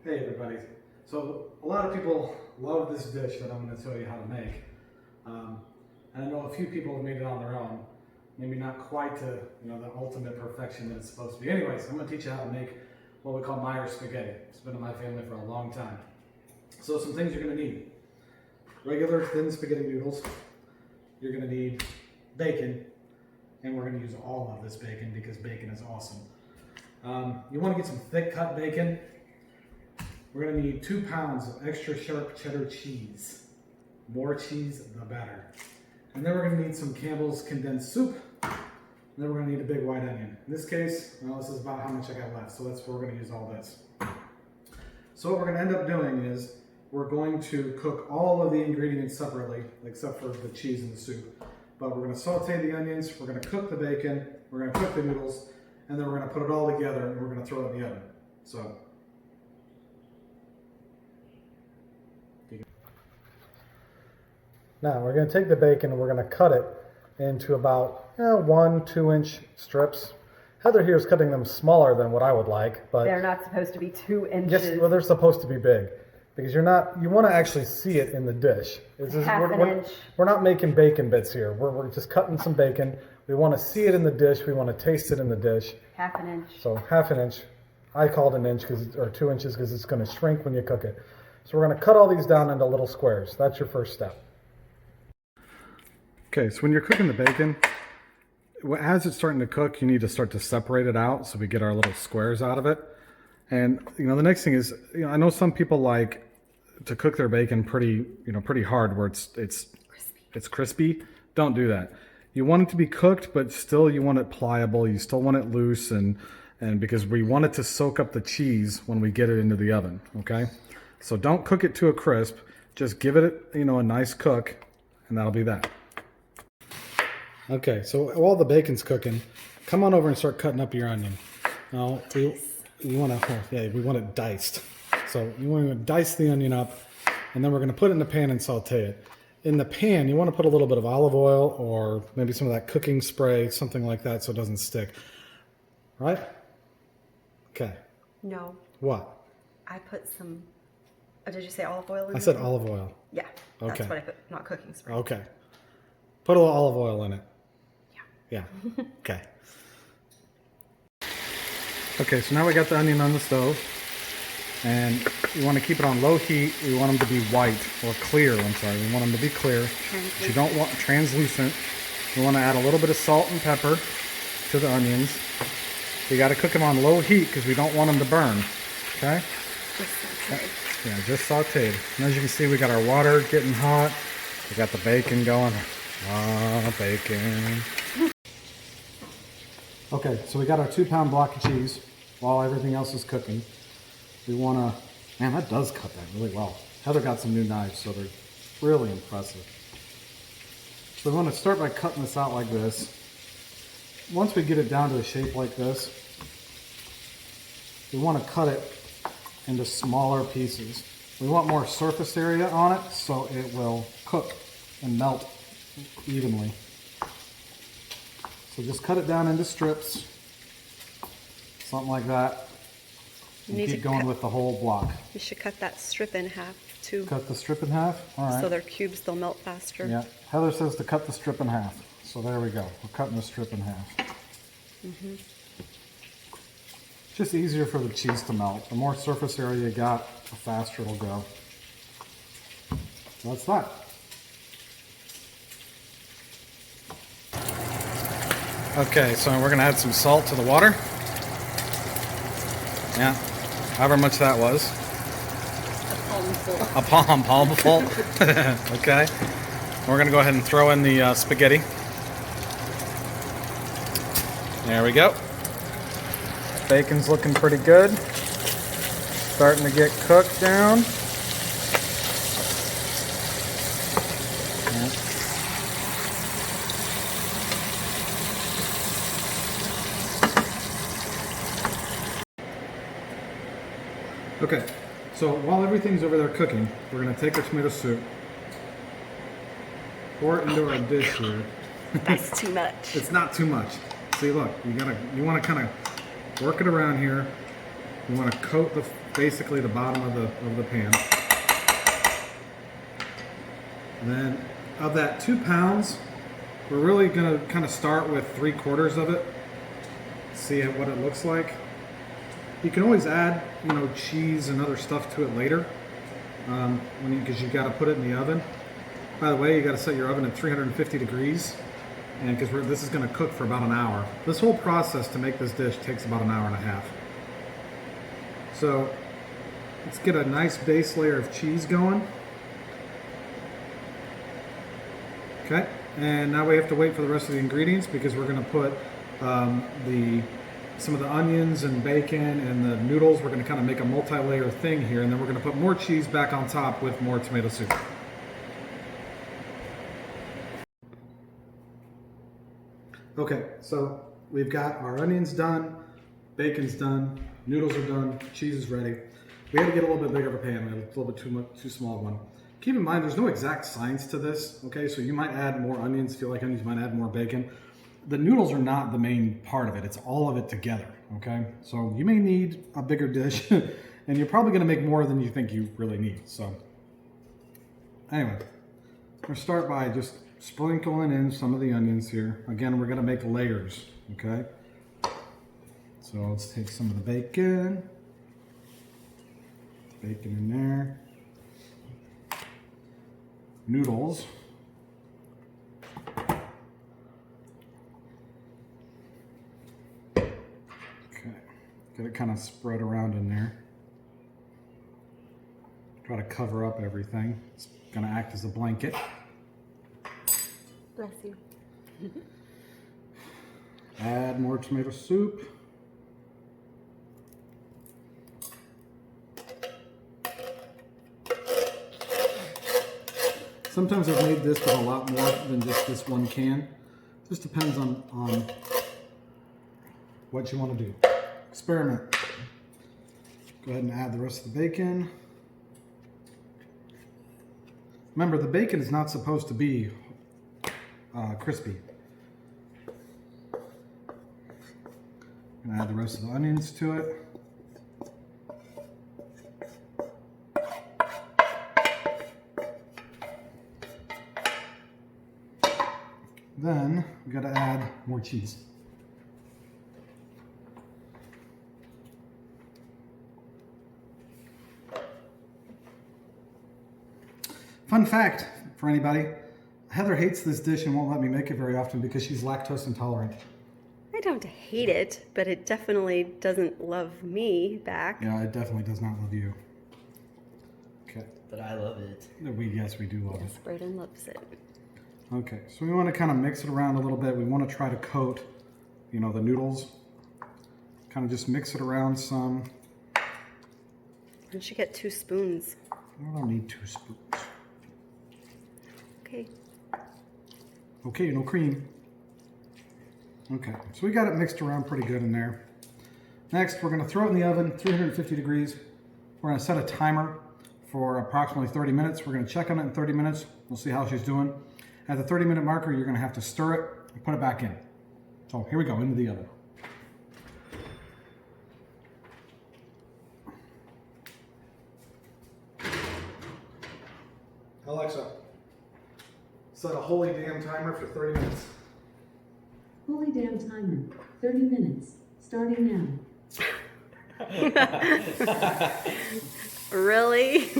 Hey everybody. So a lot of people love this dish that I'm going to tell you how to make. And I know a few people have made it on their own. Maybe not quite to the ultimate perfection that it's supposed to be. Anyways, I'm going to teach you how to make what we call Meyer spaghetti. It's been in my family for a long time. So some things you're going to need. Regular thin spaghetti noodles. You're going to need bacon. And we're going to use all of this bacon because bacon is awesome. You want to get some thick cut bacon. We're going to need 2 pounds of extra sharp cheddar cheese. More cheese, the better. And then we're going to need some Campbell's condensed soup. And then we're going to need a big white onion. In this case, well, this is about how much I got left, so that's where we're going to use all this. So what we're going to end up doing is we're going to cook all of the ingredients separately, except for the cheese and the soup. But we're going to saute the onions, we're going to cook the bacon, we're going to cook the noodles, and then we're going to put it all together and we're going to throw it in the oven. So. Now we're going to take the bacon and we're going to cut it into about 1-2 inch strips. Heather here is cutting them smaller than what I would like, but they're not supposed to be 2 inches. Yes, well, they're supposed to be big because you want to actually see it in the dish. We're not making bacon bits here. We're just cutting some bacon. We want to see it in the dish. We want to taste it in the dish. Half an inch. So half an inch. I called an inch or 2 inches because it's going to shrink when you cook it. So we're going to cut all these down into little squares. That's your first step. Okay, so when you're cooking the bacon, as it's starting to cook, you need to start to separate it out so we get our little squares out of it. And the next thing is, I know some people like to cook their bacon pretty hard, where it's crispy. Don't do that. You want it to be cooked, but still you want it pliable. You still want it loose, and because we want it to soak up the cheese when we get it into the oven. Okay, so don't cook it to a crisp. Just give it a nice cook, and that'll be that. Okay, so while the bacon's cooking, come on over and start cutting up your onion. Now, we want it diced. So you want to dice the onion up, and then we're going to put it in the pan and saute it. In the pan, you want to put a little bit of olive oil or maybe some of that cooking spray, something like that, so it doesn't stick. Right? Okay. No. What? I put some. Did you say olive oil in I said olive oil. Yeah. Okay. That's what I put, not cooking spray. Okay. Put a little olive oil in it. Yeah. Okay. Okay, so now we got the onion on the stove, and you want to keep it on low heat. We want them to be white, or clear, I'm sorry. We want them to be clear. But you don't want translucent. You want to add a little bit of salt and pepper to the onions. You got to cook them on low heat because we don't want them to burn. Okay? Just sauteed. Yeah, just sauteed. And as you can see, we got our water getting hot. We got the bacon going. Ah, bacon. Okay, so we got our 2 pound block of cheese while everything else is cooking. We want to, man, that does cut that really well. Heather got some new knives, so they're really impressive. So we want to start by cutting this out like this. Once we get it down to a shape like this, we want to cut it into smaller pieces. We want more surface area on it so it will cook and melt evenly. So just cut it down into strips, something like that, and keep going with the whole block. You should cut that strip in half too. Cut the strip in half? All right. So they're cubes, they'll melt faster. Yeah, Heather says to cut the strip in half. So there we go, we're cutting the strip in half. Mm-hmm. Just easier for the cheese to melt. The more surface area you got, the faster it'll go. So that's that. Okay, so we're going to add some salt to the water. Yeah, however much that was. A palm full. Okay. We're going to go ahead and throw in the spaghetti. There we go. Bacon's looking pretty good. Starting to get cooked down. Yeah. Okay, so while everything's over there cooking, we're going to take our tomato soup, pour it into our dish here. That's too much. It's not too much. See, look, you want to kind of work it around here. You want to coat basically the bottom of the pan. And then of that 2 pounds, we're really gonna kind of start with 3/4 of it. See what it looks like. You can always add, cheese and other stuff to it later, because you got to put it in the oven. By the way, you got to set your oven at 350 degrees, and because this is going to cook for about an hour. This whole process to make this dish takes about an hour and a half. So let's get a nice base layer of cheese going. Okay, and now we have to wait for the rest of the ingredients because we're going to put some of the onions and bacon and the noodles. We're going to kind of make a multi-layer thing here, and then we're going to put more cheese back on top with more tomato soup. Okay, so we've got our onions done, bacon's done, noodles are done, cheese is ready. We had to get a little bit bigger of a pan. We had a little bit too small one. Keep in mind, there's no exact science to this. Okay, so you might add more onions, feel like onions, you might add more bacon. The noodles are not the main part of it. It's all of it together, okay? So you may need a bigger dish, and you're probably gonna make more than you think you really need. So anyway, we're gonna start by just sprinkling in some of the onions here. Again, we're gonna make layers, okay? So let's take some of the bacon in there. Noodles. Get it kind of spread around in there. Try to cover up everything. It's going to act as a blanket. Bless you. Add more tomato soup. Sometimes I've made this with a lot more than just this one can. Just depends on what you want to do. Experiment. Go ahead and add the rest of the bacon. Remember, the bacon is not supposed to be crispy. I'm gonna add the rest of the onions to it. Then we gotta add more cheese. Fun fact for anybody, Heather hates this dish and won't let me make it very often because she's lactose intolerant. I don't hate it, but it definitely doesn't love me back. Yeah, it definitely does not love you. Okay. But I love it. Yes, we do love Yes, it. Braden loves it. Okay, so we want to kind of mix it around a little bit. We want to try to coat, the noodles. Kind of just mix it around some. You should get 2 spoons. I don't need 2 spoons. Okay. Okay, no cream. Okay, so we got it mixed around pretty good in there. Next, we're going to throw it in the oven, 350 degrees. We're going to set a timer for approximately 30 minutes. We're going to check on it in 30 minutes. We'll see how she's doing. At the 30-minute marker, you're going to have to stir it and put it back in. So here we go, into the oven. Alexa, set a holy damn timer for 30 minutes. Holy damn timer, 30 minutes, starting now. Really?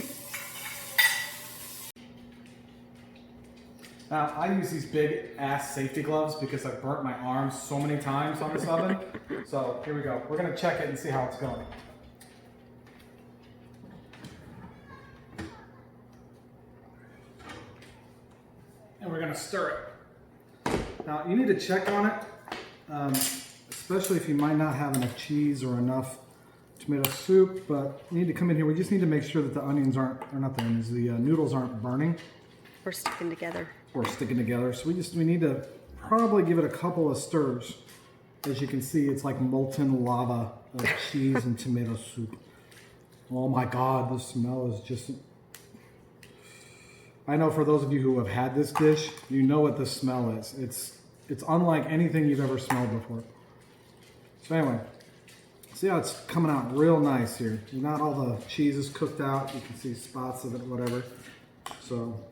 Now, I use these big ass safety gloves because I've burnt my arms so many times on this oven. So here we go. We're going to check it and see how it's going. And we're going to stir it. Now, you need to check on it, especially if you might not have enough cheese or enough tomato soup, but you need to come in here. We just need to make sure that the onions aren't, or not the onions, the noodles aren't burning. We're sticking together. Or sticking together. So we need to probably give it a couple of stirs. As you can see, it's like molten lava of cheese and tomato soup. Oh my God, the smell is just... I know for those of you who have had this dish, you know what the smell is. It's unlike anything you've ever smelled before. So anyway, See how it's coming out real nice here. Not all the cheese is cooked out. You can see spots of it, whatever. So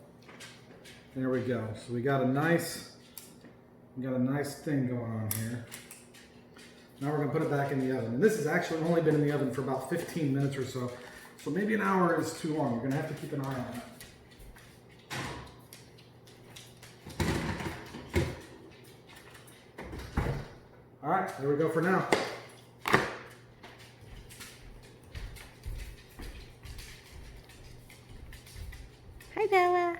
there we go. So we got a nice thing going on here. Now we're gonna put it back in the oven. And this has actually only been in the oven for about 15 minutes or so. So maybe an hour is too long. You're gonna have to keep an eye on it. All right, there we go for now. Hi, Bella.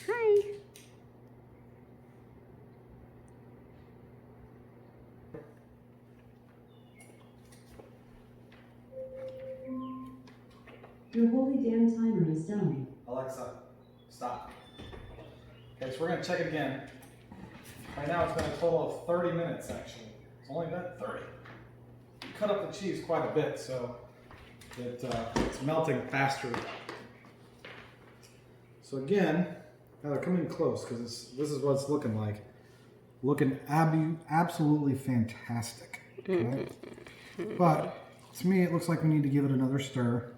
Hi. Your holy damn timer is done. Alexa, stop. Okay, so we're gonna check it again. Right now it's been a total of 30 minutes actually. It's only been 30. We cut up the cheese quite a bit, so it's melting faster. So again, now they're coming close because this is what it's looking like. Looking absolutely fantastic. Okay? But to me, it looks like we need to give it another stir.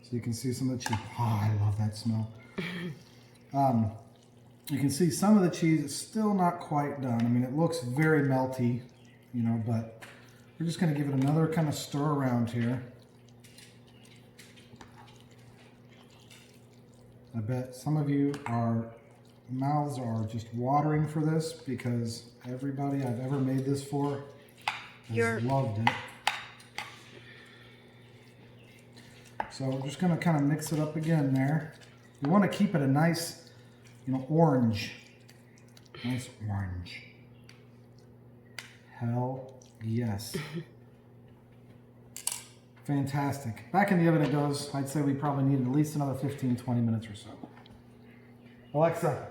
So you can see some of the cheese. Oh, I love that smell. You can see some of the cheese is still not quite done. I mean, it looks very melty, you know, but we're just going to give it another kind of stir around here. I bet some of you mouths are just watering for this because everybody I've ever made this for has loved it. So we're just going to kind of mix it up again there. We want to keep it a nice, you know, orange. Nice orange. Hell yes. Fantastic. Back in the oven it goes. I'd say we probably need at least another 15-20 minutes or so. Alexa,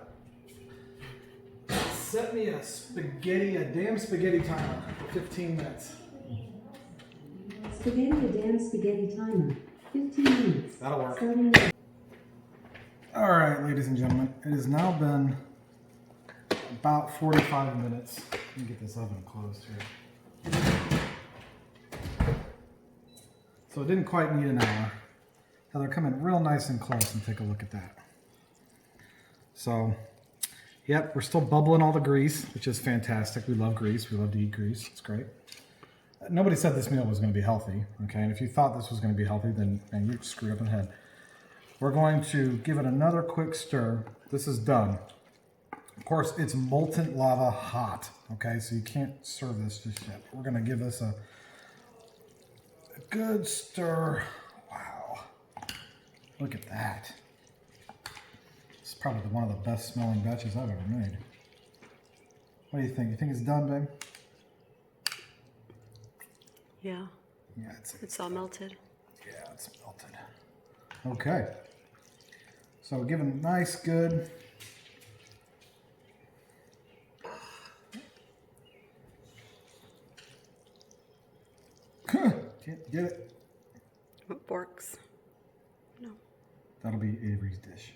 set me a damn spaghetti timer for 15 minutes. A damn spaghetti timer. 15 minutes. That'll work. Starting now. All right, ladies and gentlemen, it has now been about 45 minutes. Let me get this oven closed here. So it didn't quite need an hour. Now they're coming real nice and close, and take a look at that. So, yep, we're still bubbling all the grease, which is fantastic. We love grease. We love to eat grease. It's great. Nobody said this meal was going to be healthy, okay? And if you thought this was going to be healthy, then man, you screwed up in the head. We're going to give it another quick stir. This is done. Of course, it's molten lava hot, okay? So you can't serve this just yet. We're going to give this a good stir. Wow. Look at that. This is probably one of the best smelling batches I've ever made. What do you think? You think it's done, babe? Yeah. Yeah, It's all melted. Yeah, it's melted. Okay. So give it a nice good. Can't get it. Forks. No. That'll be Avery's dish.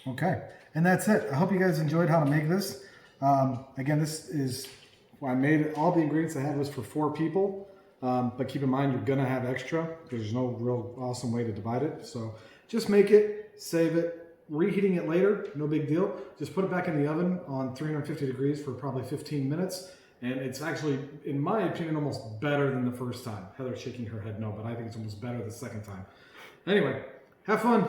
Okay, and that's it. I hope you guys enjoyed how to make this. Again, this is, well, I made it, all the ingredients I had was for 4 people. But keep in mind, you're gonna have extra because there's no real awesome way to divide it. So just make it, save it, reheating it later, no big deal. Just put it back in the oven on 350 degrees for probably 15 minutes. And it's actually, in my opinion, almost better than the first time. Heather's shaking her head no, but I think it's almost better the second time. Anyway, have fun.